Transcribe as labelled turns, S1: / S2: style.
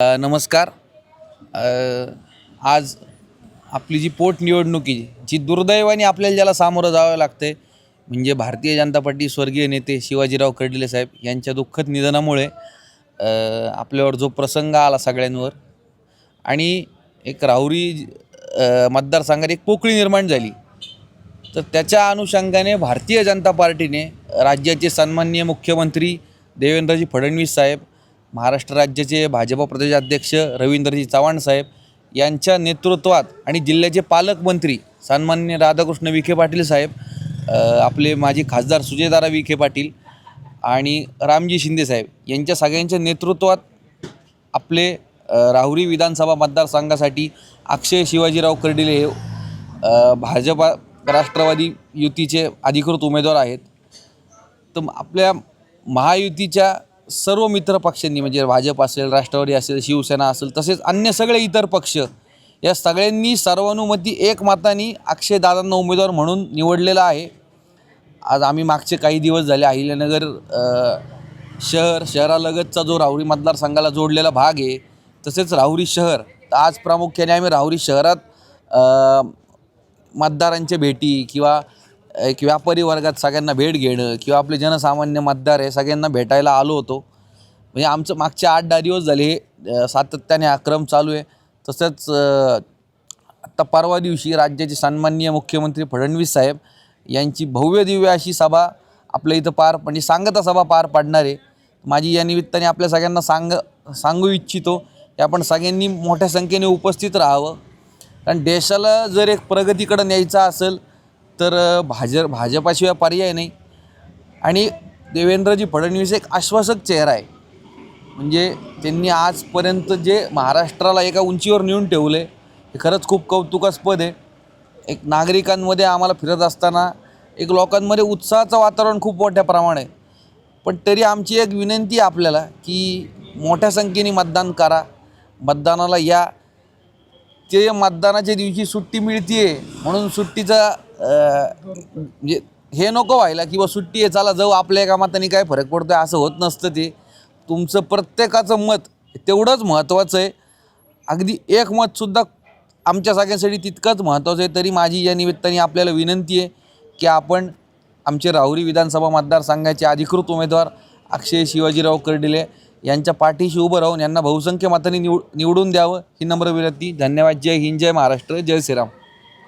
S1: नमस्कार. आज आपली जी पोटनिवडणुकी जी दुर्दैवाने आपल्याला ज्याला सामोरं जावं लागतंय म्हणजे भारतीय जनता पार्टी स्वर्गीय नेते शिवाजीराव कर्डिले साहेब यांच्या दुःखद निधनामुळे आपल्यावर जो प्रसंग आला सगळ्यांवर आणि एक राहुरी मतदारसंघात एक पोकळी निर्माण झाली, तर त्याच्या अनुषंगाने भारतीय जनता पार्टीने राज्याचे सन्माननीय मुख्यमंत्री देवेंद्रजी फडणवीस साहेब, महाराष्ट्र राज्याचे भाजप प्रदेशाध्यक्ष रवींद्रजी चव्हाण साहेब यांच्या नेतृत्वात आणि जिल्ह्याचे पालकमंत्री सन्माननीय राधाकृष्ण विखे पाटील साहेब, आपले माजी खासदार सुजयदादा विखे पाटील आणि रामजी शिंदे साहेब यांच्या सगळ्यांच्या नेतृत्वात आपले राहुरी विधानसभा मतदारसंघासाठी अक्षय शिवाजीराव कर्डिले हे भाजपा राष्ट्रवादी युतीचे अधिकृत उमेदवार आहेत. तर आपल्या महायुतीच्या सर्व मित्र पक्षांनी म्हणजे भाजप असेल, राष्ट्रवादी असेल, शिवसेना असेल, तसेच अन्य सगळे इतर पक्ष या सगळ्यांनी सर्वानुमती एकमताने अक्षय दादांना उमेदवार म्हणून निवडलेला आहे. आज आम्ही मागचे काही दिवस झाले अहिल्यानगर शहरालगतचा जो राहुरी मतदारसंघाला जोडलेला भाग आहे, तसेच राहुरी शहर, तर आज प्रामुख्याने आम्ही राहुरी शहरात मतदारांच्या भेटी किंवा एक व्यापारी वर्गात सगळ्यांना भेट घेणं किंवा आपले जनसामान्य मतदार आहे सगळ्यांना भेटायला आलो होतो. म्हणजे आमचं मागचे 8-10 दिवस झाले हे सातत्याने हा क्रम चालू आहे. तसंच आत्ता परवा दिवशी राज्याचे सन्माननीय मुख्यमंत्री फडणवीस साहेब यांची भव्य दिव्य अशी सभा आपल्या इथं म्हणजे सांगता सभा पार पाडणार आहे. माझी या निमित्ताने आपल्या सगळ्यांना सांगू इच्छितो की आपण सगळ्यांनी मोठ्या संख्येने उपस्थित राहावं. कारण देशाला जर एक प्रगतीकडे न्यायचा असेल तर भाजपाशिवाय पर्याय नाही. आणि देवेंद्रजी फडणवीस एक आश्वासक चेहरा आहे. म्हणजे त्यांनी आजपर्यंत जे महाराष्ट्राला एका उंचीवर नेऊन ठेवलं आहे हे खरंच खूप कौतुकास्पद आहे. एक नागरिकांमध्ये आम्हाला फिरत असताना एक लोकांमध्ये उत्साहाचं वातावरण खूप मोठ्या प्रमाणात आहे. पण तरी आमची एक विनंती आहे आपल्याला की मोठ्या संख्येने मतदान करा, मतदानाला या. ते मतदानाच्या दिवशी सुट्टी मिळते म्हणून सुट्टीचा म्हणजे हे नको व्हायला की सुट्टी आहे चला जाऊ आपल्या एका मताने काय फरक पडतो आहे, असं होत नसतं. ते तुमचं प्रत्येकाचं मत तेवढंच महत्त्वाचं आहे. अगदी एक मतसुद्धा आमच्या सगळ्यांसाठी तितकंच महत्त्वाचं आहे. तरी माझी या निमित्ताने आपल्याला विनंती आहे की आपण आमचे राहुरी विधानसभा मतदारसंघाचे अधिकृत उमेदवार अक्षय शिवाजीराव कर्डिले यांच्या पाठीशी उभं राहून यांना बहुसंख्य मतांनी निवडून द्यावं ही नम्र विनंती. धन्यवाद. जय हिंद, जय महाराष्ट्र, जय श्रीराम.